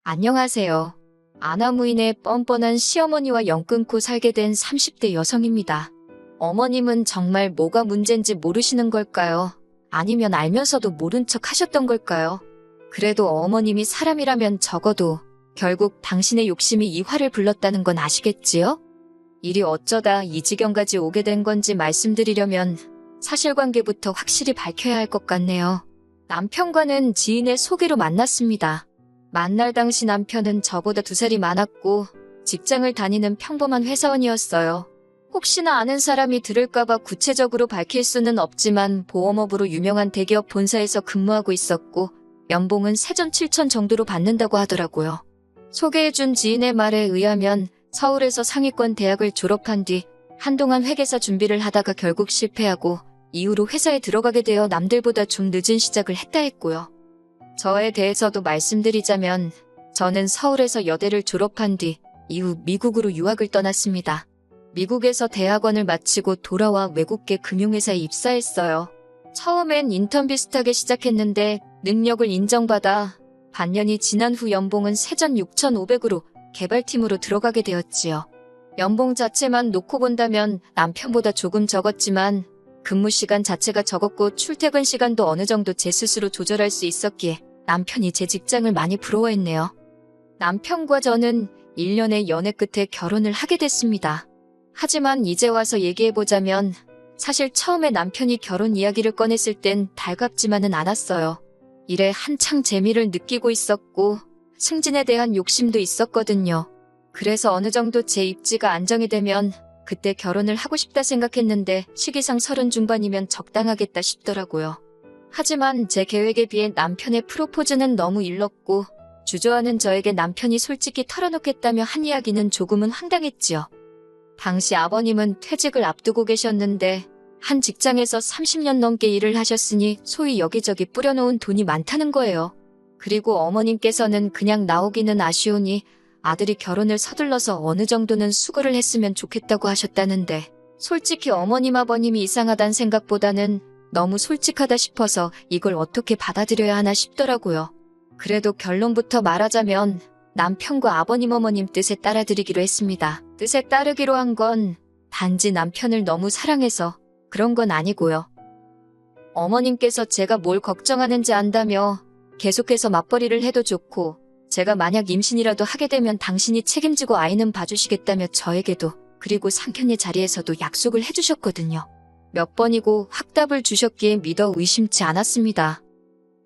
안녕하세요. 아나무인의 뻔뻔한 시어머니와 연 끊고 살게 된 30대 여성입니다. 어머님은 정말 뭐가 문제인지 모르시는 걸까요? 아니면 알면서도 모른 척 하셨던 걸까요? 그래도 어머님이 사람이라면 적어도 결국 당신의 욕심이 이 화를 불렀다는 건 아시겠지요? 일이 어쩌다 이 지경까지 오게 된 건지 말씀드리려면 사실관계부터 확실히 밝혀야 할 것 같네요. 남편과는 지인의 소개로 만났습니다. 만날 당시 남편은 저보다 2살이 많았고 직장을 다니는 평범한 회사원이었어요. 혹시나 아는 사람이 들을까봐 구체적으로 밝힐 수는 없지만 보험업으로 유명한 대기업 본사에서 근무하고 있었고 연봉은 세전 7천 정도로 받는다고 하더라고요. 소개해준 지인의 말에 의하면 서울에서 상위권 대학을 졸업한 뒤 한동안 회계사 준비를 하다가 결국 실패하고 이후로 회사에 들어가게 되어 남들보다 좀 늦은 시작을 했다 했고요. 저에 대해서도 말씀드리자면 저는 서울에서 여대를 졸업한 뒤 이후 미국으로 유학을 떠났습니다. 미국에서 대학원을 마치고 돌아와 외국계 금융회사에 입사했어요. 처음엔 인턴 비슷하게 시작했는데 능력을 인정받아 반년이 지난 후 연봉은 세전 6,500으로 개발팀으로 들어가게 되었지요. 연봉 자체만 놓고 본다면 남편보다 조금 적었지만 근무 시간 자체가 적었고 출퇴근 시간도 어느 정도 제 스스로 조절할 수 있었기에 남편이 제 직장을 많이 부러워했네요. 남편과 저는 1년의 연애 끝에 결혼을 하게 됐습니다. 하지만 이제 와서 얘기해보자면 사실 처음에 남편이 결혼 이야기를 꺼냈을 땐 달갑지만은 않았어요. 일에 한창 재미를 느끼고 있었고 승진에 대한 욕심도 있었거든요. 그래서 어느 정도 제 입지가 안정이 되면 그때 결혼을 하고 싶다 생각했는데 시기상 30 중반이면 적당하겠다 싶더라고요. 하지만 제 계획에 비해 남편의 프로포즈는 너무 일렀고 주저하는 저에게 남편이 솔직히 털어놓겠다며 한 이야기는 조금은 황당했지요. 당시 아버님은 퇴직을 앞두고 계셨는데 한 직장에서 30년 넘게 일을 하셨으니 소위 여기저기 뿌려놓은 돈이 많다는 거예요. 그리고 어머님께서는 그냥 나오기는 아쉬우니 아들이 결혼을 서둘러서 어느 정도는 수고를 했으면 좋겠다고 하셨다는데 솔직히 어머님 아버님이 이상하단 생각보다는 너무 솔직하다 싶어서 이걸 어떻게 받아들여야 하나 싶더라고요. 그래도 결론부터 말하자면 남편과 아버님 어머님 뜻에 따라드리기로 했습니다. 뜻에 따르기로 한 건 단지 남편을 너무 사랑해서 그런 건 아니고요. 어머님께서 제가 뭘 걱정하는지 안다며 계속해서 맞벌이를 해도 좋고 제가 만약 임신이라도 하게 되면 당신이 책임지고 아이는 봐주시겠다며 저에게도 그리고 상견례 자리에서도 약속을 해주셨거든요. 몇 번이고 확답을 주셨기에 믿어 의심치 않았습니다.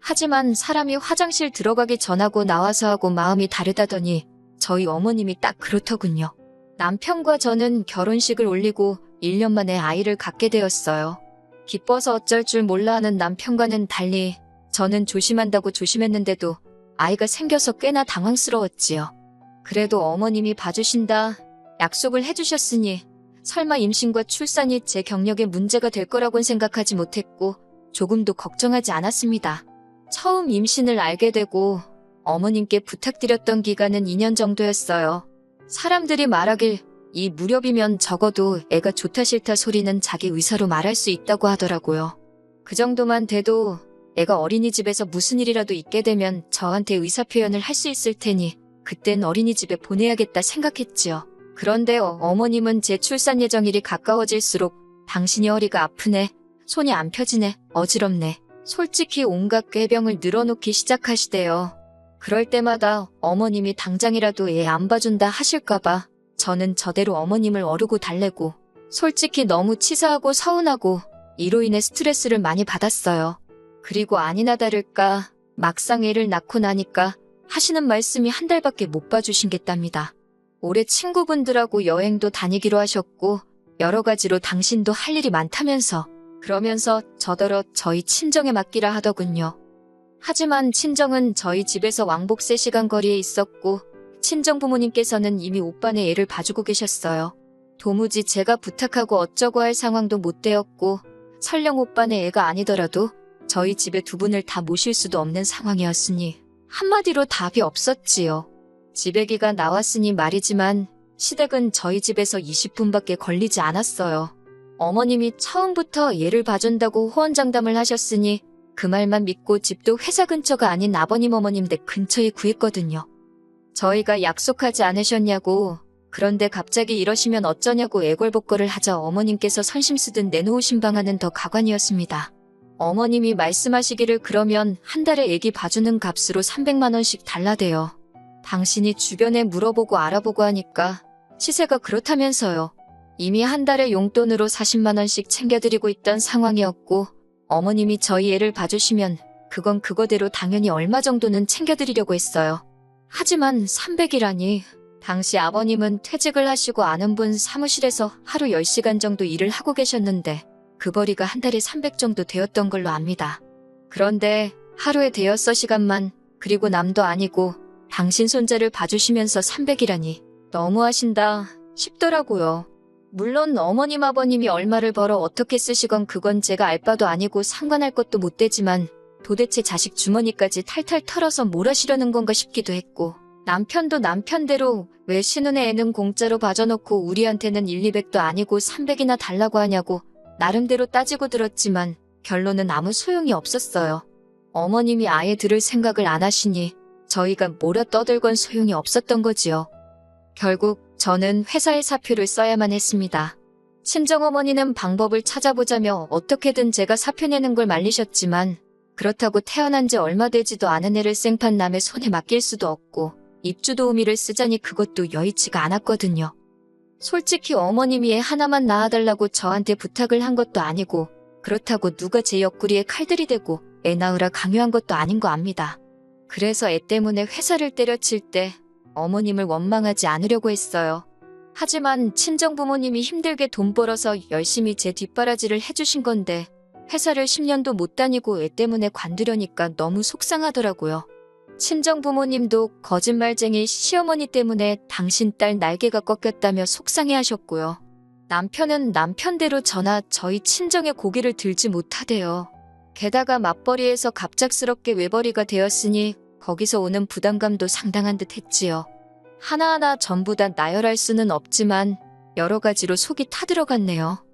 하지만 사람이 화장실 들어가기 전하고 나와서 하고 마음이 다르다더니 저희 어머님이 딱 그렇더군요. 남편과 저는 결혼식을 올리고 1년 만에 아이를 갖게 되었어요. 기뻐서 어쩔 줄 몰라 하는 남편과는 달리 저는 조심한다고 조심했는데도 아이가 생겨서 꽤나 당황스러웠지요. 그래도 어머님이 봐주신다 약속을 해주셨으니 설마 임신과 출산이 제 경력에 문제가 될 거라고는 생각하지 못했고 조금도 걱정하지 않았습니다. 처음 임신을 알게 되고 어머님께 부탁드렸던 기간은 2년 정도였어요. 사람들이 말하길 이 무렵이면 적어도 애가 좋다 싫다 소리는 자기 의사로 말할 수 있다고 하더라고요. 그 정도만 돼도 애가 어린이집에서 무슨 일이라도 있게 되면 저한테 의사표현을 할 수 있을 테니 그땐 어린이집에 보내야겠다 생각했지요. 그런데 어머님은 제 출산 예정일이 가까워질수록 당신이 허리가 아프네, 손이 안 펴지네, 어지럽네, 솔직히 온갖 꾀병을 늘어놓기 시작하시대요. 그럴 때마다 어머님이 당장이라도 애 안 봐준다 하실까봐 저는 저대로 어머님을 어르고 달래고 솔직히 너무 치사하고 서운하고 이로 인해 스트레스를 많이 받았어요. 그리고 아니나 다를까 막상 애를 낳고 나니까 하시는 말씀이 한 달밖에 못 봐주신겠답니다. 올해 친구분들하고 여행도 다니기로 하셨고 여러 가지로 당신도 할 일이 많다면서 그러면서 저더러 저희 친정에 맡기라 하더군요. 하지만 친정은 저희 집에서 왕복 3시간 거리에 있었고 친정 부모님께서는 이미 오빠네 애를 봐주고 계셨어요. 도무지 제가 부탁하고 어쩌고 할 상황도 못 되었고 설령 오빠네 애가 아니더라도 저희 집에 2분을 다 모실 수도 없는 상황이었으니 한마디로 답이 없었지요. 집애기가 나왔으니 말이지만 시댁은 저희 집에서 20분밖에 걸리지 않았어요. 어머님이 처음부터 얘를 봐준다고 호언장담을 하셨으니 그 말만 믿고 집도 회사 근처가 아닌 아버님 어머님 댁 근처에 구했거든요. 저희가 약속하지 않으셨냐고. 그런데 갑자기 이러시면 어쩌냐고 애걸복걸을 하자 어머님께서 선심쓰듯 내놓으신 방안은 더 가관이었습니다. 어머님이 말씀하시기를 그러면 한 달에 애기 봐주는 값으로 300만 원씩 달라대요. 당신이 주변에 물어보고 알아보고 하니까 시세가 그렇다면서요. 이미 한 달에 용돈으로 40만 원씩 챙겨드리고 있던 상황이었고 어머님이 저희 애를 봐주시면 그건 그거대로 당연히 얼마 정도는 챙겨드리려고 했어요. 하지만 300이라니 당시 아버님은 퇴직을 하시고 아는 분 사무실에서 하루 10시간 정도 일을 하고 계셨는데 그 벌이가 한 달에 300 정도 되었던 걸로 압니다. 그런데 하루에 대여섯 시간만 그리고 남도 아니고 당신 손자를 봐주시면서 300이라니 너무하신다 싶더라고요. 물론 어머님 아버님이 얼마를 벌어 어떻게 쓰시건 그건 제가 알 바도 아니고 상관할 것도 못 되지만 도대체 자식 주머니까지 탈탈 털어서 뭘 하시려는 건가 싶기도 했고 남편도 남편대로 왜 신혼의 애는 공짜로 봐줘놓고 우리한테는 1, 200도 아니고 300이나 달라고 하냐고 나름대로 따지고 들었지만 결론은 아무 소용이 없었어요. 어머님이 아예 들을 생각을 안 하시니 저희가 뭐라 떠들건 소용이 없었던 거지요. 결국 저는 회사에 사표를 써야만 했습니다. 친정어머니는 방법을 찾아보자며 어떻게든 제가 사표 내는 걸 말리셨지만 그렇다고 태어난 지 얼마 되지도 않은 애를 생판 남의 손에 맡길 수도 없고 입주 도우미를 쓰자니 그것도 여의치가 않았거든요. 솔직히 어머님이 애 하나만 낳아달라고 저한테 부탁을 한 것도 아니고 그렇다고 누가 제 옆구리에 칼들이 대고 애 낳으라 강요한 것도 아닌 거 압니다. 그래서 애 때문에 회사를 때려칠 때 어머님을 원망하지 않으려고 했어요. 하지만 친정부모님이 힘들게 돈 벌어서 열심히 제 뒷바라지를 해주신 건데 회사를 10년도 못 다니고 애 때문에 관두려니까 너무 속상하더라고요. 친정부모님도 거짓말쟁이 시어머니 때문에 당신 딸 날개가 꺾였다며 속상해하셨고요. 남편은 남편대로 저나 저희 친정의 고기를 들지 못하대요. 게다가 맞벌이에서 갑작스럽게 외벌이가 되었으니 거기서 오는 부담감도 상당한 듯 했지요. 하나하나 전부 다 나열할 수는 없지만 여러 가지로 속이 타들어갔네요.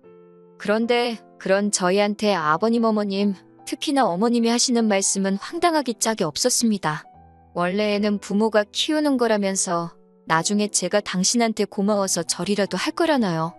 그런데 그런 저희한테 아버님 어머님, 특히나 어머님이 하시는 말씀은 황당하기 짝이 없었습니다. 원래는 부모가 키우는 거라면서 나중에 제가 당신한테 고마워서 절이라도 할 거라나요.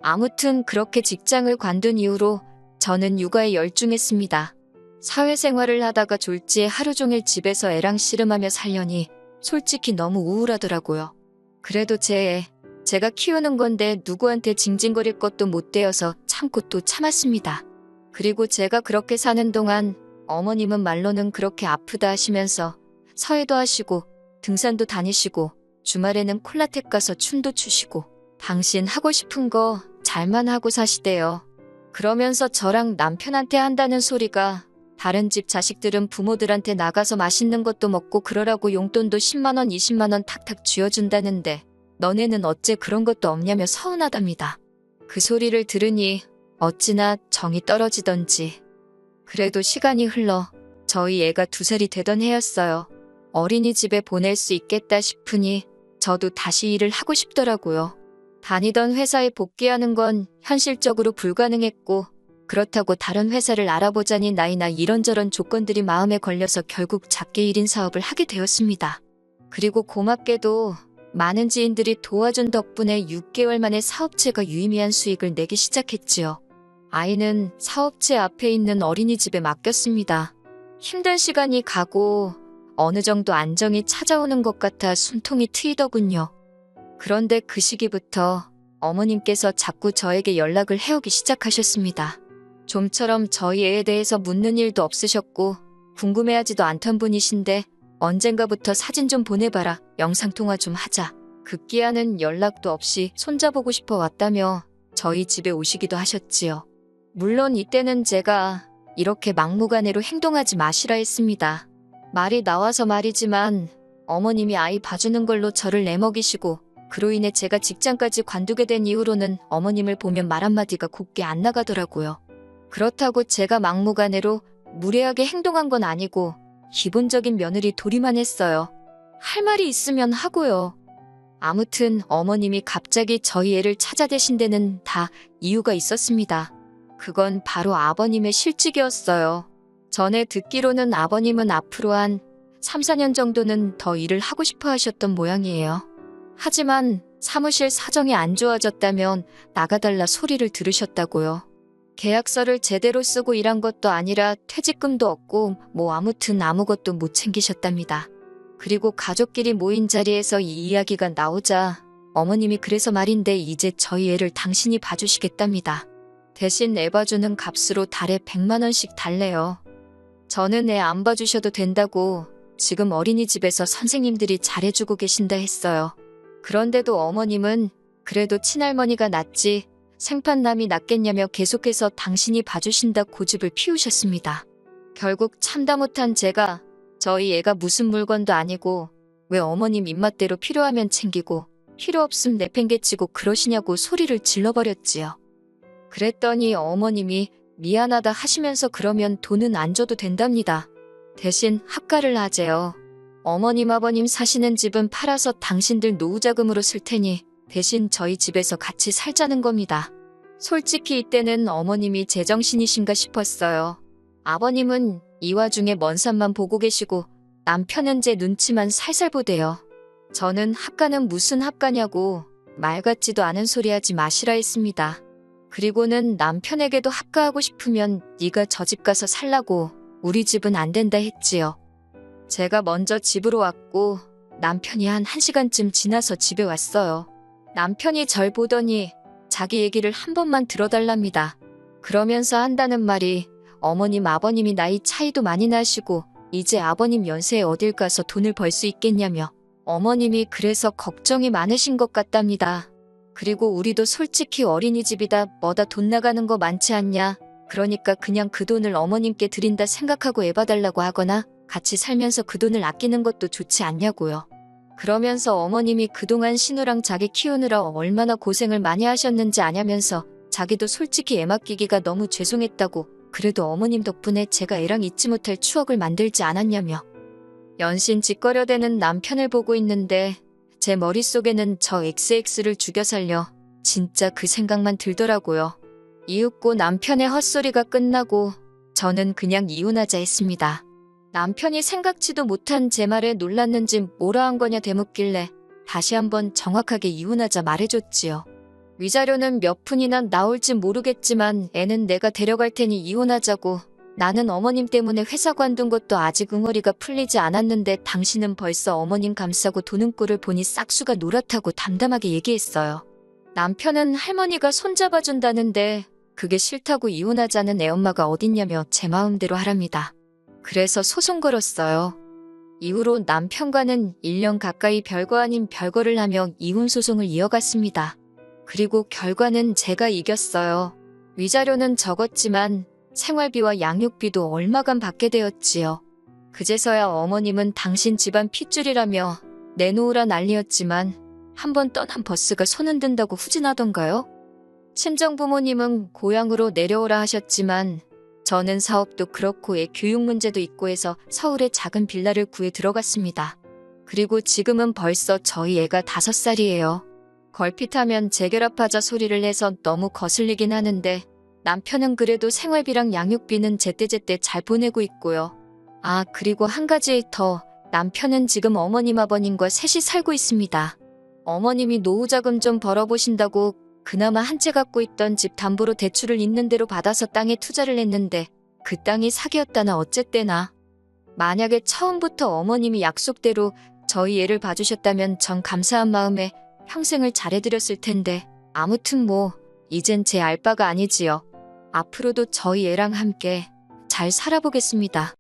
아무튼 그렇게 직장을 관둔 이후로 저는 육아에 열중했습니다. 사회생활을 하다가 졸지에 하루 종일 집에서 애랑 씨름하며 살려니 솔직히 너무 우울하더라고요. 그래도 제가 키우는 건데 누구한테 징징거릴 것도 못 되어서 참고 또 참았습니다. 그리고 제가 그렇게 사는 동안 어머님은 말로는 그렇게 아프다 하시면서 서해도 하시고 등산도 다니시고 주말에는 콜라텍 가서 춤도 추시고 당신 하고 싶은 거 잘만 하고 사시대요. 그러면서 저랑 남편한테 한다는 소리가 다른 집 자식들은 부모들한테 나가서 맛있는 것도 먹고 그러라고 용돈도 10만 원, 20만 원 탁탁 쥐어준다는데 너네는 어째 그런 것도 없냐며 서운하답니다. 그 소리를 들으니 어찌나 정이 떨어지던지. 그래도 시간이 흘러 저희 애가 2살이 되던 해였어요. 어린이집에 보낼 수 있겠다 싶으니 저도 다시 일을 하고 싶더라고요. 다니던 회사에 복귀하는 건 현실적으로 불가능했고 그렇다고 다른 회사를 알아보자니 나이나 이런저런 조건들이 마음에 걸려서 결국 작게 1인 사업을 하게 되었습니다. 그리고 고맙게도 많은 지인들이 도와준 덕분에 6개월 만에 사업체가 유의미한 수익을 내기 시작했지요. 아이는 사업체 앞에 있는 어린이집에 맡겼습니다. 힘든 시간이 가고 어느 정도 안정이 찾아오는 것 같아 숨통이 트이더군요. 그런데 그 시기부터 어머님께서 자꾸 저에게 연락을 해오기 시작하셨습니다. 좀처럼 저희 애에 대해서 묻는 일도 없으셨고 궁금해하지도 않던 분이신데 언젠가부터 사진 좀 보내봐라, 영상통화 좀 하자. 급기야는 연락도 없이 손자보고 싶어 왔다며 저희 집에 오시기도 하셨지요. 물론 이때는 제가 이렇게 막무가내로 행동하지 마시라 했습니다. 말이 나와서 말이지만 어머님이 아이 봐주는 걸로 저를 내먹이시고 그로 인해 제가 직장까지 관두게 된 이후로는 어머님을 보면 말 한마디가 곱게 안 나가더라고요. 그렇다고 제가 막무가내로 무례하게 행동한 건 아니고 기본적인 며느리 도리만 했어요. 할 말이 있으면 하고요. 아무튼 어머님이 갑자기 저희 애를 찾아대신 데는 다 이유가 있었습니다. 그건 바로 아버님의 실직이었어요. 전에 듣기로는 아버님은 앞으로 한 3, 4년 정도는 더 일을 하고 싶어 하셨던 모양이에요. 하지만 사무실 사정이 안 좋아졌다면 나가달라 소리를 들으셨다고요. 계약서를 제대로 쓰고 일한 것도 아니라 퇴직금도 없고 뭐 아무튼 아무것도 못 챙기셨답니다. 그리고 가족끼리 모인 자리에서 이 이야기가 나오자 어머님이 그래서 말인데 이제 저희 애를 당신이 봐주시겠답니다. 대신 애 봐주는 값으로 달에 100만 원씩 달래요. 저는 애 안 봐주셔도 된다고 지금 어린이집에서 선생님들이 잘해주고 계신다 했어요. 그런데도 어머님은 그래도 친할머니가 낫지 생판남이 낫겠냐며 계속해서 당신이 봐주신다 고집을 피우셨습니다. 결국 참다 못한 제가 저희 애가 무슨 물건도 아니고 왜 어머님 입맛대로 필요하면 챙기고 필요 없음 내팽개치고 그러시냐고 소리를 질러버렸지요. 그랬더니 어머님이 미안하다 하시면서 그러면 돈은 안 줘도 된답니다. 대신 합가를 하재요. 어머님 아버님 사시는 집은 팔아서 당신들 노후자금으로 쓸 테니 대신 저희 집에서 같이 살자는 겁니다. 솔직히 이때는 어머님이 제정신이신가 싶었어요. 아버님은 이 와중에 먼 산만 보고 계시고 남편은 제 눈치만 살살 보대요. 저는 합가는 무슨 합가냐고 말 같지도 않은 소리 하지 마시라 했습니다. 그리고는 남편에게도 합가하고 싶으면 네가 저 집 가서 살라고 우리 집은 안 된다 했지요. 제가 먼저 집으로 왔고 남편이 한 1시간쯤 지나서 집에 왔어요. 남편이 절 보더니 자기 얘기를 한 번만 들어달랍니다. 그러면서 한다는 말이 어머님 아버님이 나이 차이도 많이 나시고 이제 아버님 연세에 어딜 가서 돈을 벌 수 있겠냐며 어머님이 그래서 걱정이 많으신 것 같답니다. 그리고 우리도 솔직히 어린이집이다 뭐다 돈 나가는 거 많지 않냐. 그러니까 그냥 그 돈을 어머님께 드린다 생각하고 애 봐달라고 하거나 같이 살면서 그 돈을 아끼는 것도 좋지 않냐고요. 그러면서 어머님이 그동안 신우랑 자기 키우느라 얼마나 고생을 많이 하셨는지 아냐면서 자기도 솔직히 애 맡기기가 너무 죄송했다고 그래도 어머님 덕분에 제가 애랑 잊지 못할 추억을 만들지 않았냐며 연신 짓거려대는 남편을 보고 있는데 제 머릿속에는 저 XX를 죽여 살려 진짜 그 생각만 들더라고요. 이윽고 남편의 헛소리가 끝나고 저는 그냥 이혼하자 했습니다. 남편이 생각지도 못한 제 말에 놀랐는지 뭐라 한 거냐 되묻길래 다시 한번 정확하게 이혼하자 말해줬지요. 위자료는 몇 푼이나 나올지 모르겠지만 애는 내가 데려갈 테니 이혼하자고 나는 어머님 때문에 회사 관둔 것도 아직 응어리가 풀리지 않았는데 당신은 벌써 어머님 감싸고 도는 꼴을 보니 싹수가 노랗다고 담담하게 얘기했어요. 남편은 할머니가 손잡아준다는데 그게 싫다고 이혼하자는 애엄마가 어딨냐며 제 마음대로 하랍니다. 그래서 소송 걸었어요. 이후로 남편과는 1년 가까이 별거 아닌 별거를 하며 이혼 소송을 이어갔습니다. 그리고 결과는 제가 이겼어요. 위자료는 적었지만 생활비와 양육비도 얼마간 받게 되었지요. 그제서야 어머님은 당신 집안 핏줄이라며 내놓으라 난리였지만 한 번 떠난 버스가 손 흔든다고 후진하던가요? 친정부모님은 고향으로 내려오라 하셨지만 저는 사업도 그렇고 애 교육 문제도 있고 해서 서울에 작은 빌라를 구해 들어갔습니다. 그리고 지금은 벌써 저희 애가 5살이에요. 걸핏하면 재결합하자 소리를 해서 너무 거슬리긴 하는데 남편은 그래도 생활비랑 양육비는 제때제때 잘 보내고 있고요. 아, 그리고 한 가지 더. 남편은 지금 어머님 아버님과 셋이 살고 있습니다. 어머님이 노후자금 좀 벌어보신다고 그나마 한 채 갖고 있던 집 담보로 대출을 있는 대로 받아서 땅에 투자를 했는데 그 땅이 사기였다나 어쨌대나. 만약에 처음부터 어머님이 약속대로 저희 애를 봐주셨다면 전 감사한 마음에 평생을 잘해드렸을 텐데 아무튼 뭐 이젠 제 알 바가 아니지요. 앞으로도 저희 애랑 함께 잘 살아보겠습니다.